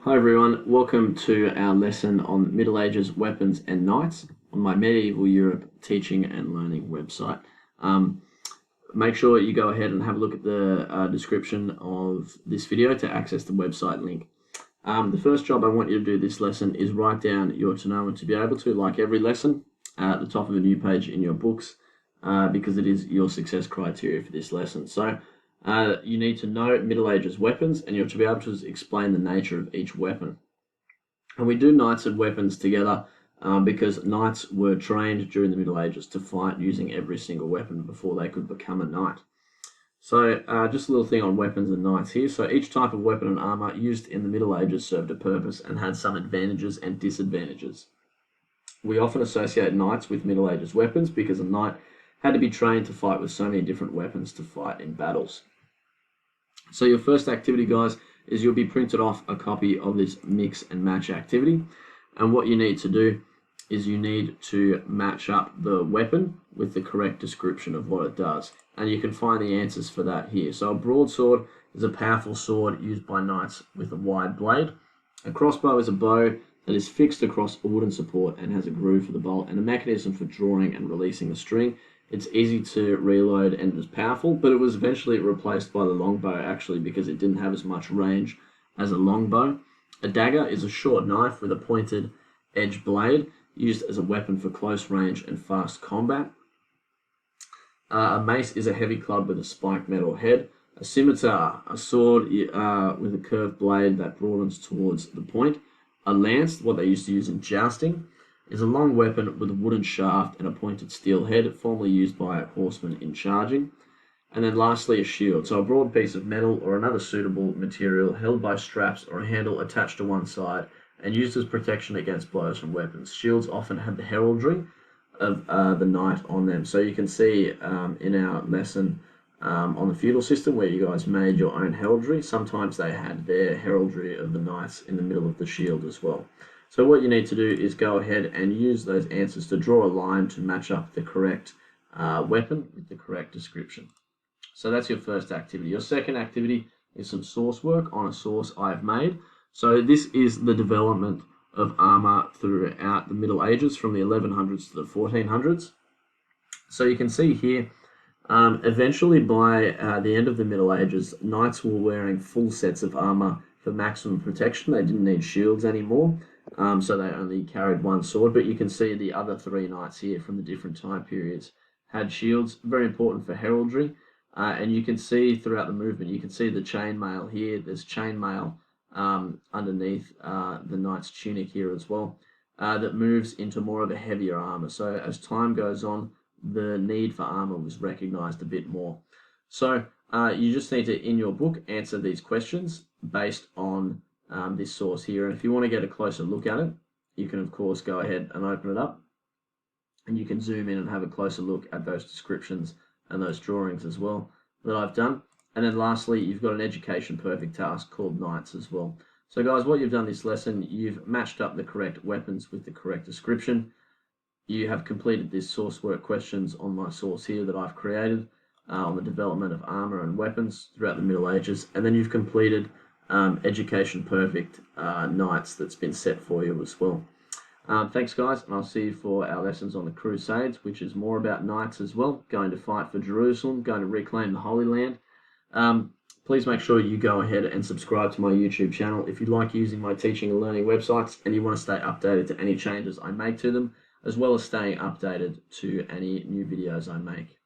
Hi everyone, welcome to our lesson on Middle Ages weapons and knights on my Medieval Europe teaching and learning website. Make sure you go ahead and have a look at the description of this video to access the website link. The first job I want you to do this lesson is write down your to know and to be able to, like every lesson, at the top of a new page in your books because it is your success criteria for this lesson. So you need to know Middle Ages weapons, and you're to be able to explain the nature of each weapon. And we do knights and weapons together because knights were trained during the Middle Ages to fight using every single weapon before they could become a knight. So just a little thing on weapons and knights here. So each type of weapon and armor used in the Middle Ages served a purpose and had some advantages and disadvantages. We often associate knights with Middle Ages weapons because a knight had to be trained to fight with so many different weapons to fight in battles. So your first activity, guys, is you'll be printed off a copy of this mix and match activity. And what you need to do is you need to match up the weapon with the correct description of what it does. And you can find the answers for that here. So a broadsword is a powerful sword used by knights with a wide blade. A crossbow is a bow that is fixed across a wooden support and has a groove for the bolt and a mechanism for drawing and releasing the string. It's easy to reload and is powerful, but it was eventually replaced by the longbow actually because it didn't have as much range as a longbow. A dagger is a short knife with a pointed edge blade used as a weapon for close range and fast combat. A mace is a heavy club with a spiked metal head. A scimitar, a sword with a curved blade that broadens towards the point. A lance, what they used to use in jousting, is a long weapon with a wooden shaft and a pointed steel head, formerly used by horsemen in charging. And then lastly, a shield. So a broad piece of metal or another suitable material held by straps or a handle attached to one side and used as protection against blows from weapons. Shields often had the heraldry of the knight on them. So you can see in our lesson on the feudal system where you guys made your own heraldry, sometimes they had their heraldry of the knights in the middle of the shield as well. So what you need to do is go ahead and use those answers to draw a line to match up the correct weapon with the correct description. So that's your first activity. Your second activity is some source work on a source I've made. So this is the development of armor throughout the Middle Ages from the 1100s to the 1400s. So you can see here, eventually by the end of the Middle Ages, knights were wearing full sets of armor for maximum protection. They didn't need shields anymore. So they only carried one sword, but you can see the other three knights here from the different time periods had shields, very important for heraldry. And you can see throughout the movement, you can see the chainmail here. There's chainmail underneath the knight's tunic here as well, that moves into more of a heavier armor. So as time goes on, the need for armor was recognized a bit more. So you just need to, in your book, answer these questions based on this source here. And if you want to get a closer look at it, you can of course go ahead and open it up and you can zoom in and have a closer look at those descriptions and those drawings as well that I've done. And then lastly, you've got an education perfect task called Knights as well. So guys, what you've done this lesson, you've matched up the correct weapons with the correct description. You have completed this source work questions on my source here that I've created on the development of armor and weapons throughout the Middle Ages. And then you've completed education perfect knights that's been set for you as well. Thanks guys, and I'll see you for our lessons on the Crusades, which is more about knights as well, going to fight for Jerusalem, going to reclaim the Holy Land. Please make sure you go ahead and subscribe to my YouTube channel if you like using my teaching and learning websites and you want to stay updated to any changes I make to them, as well as staying updated to any new videos I make.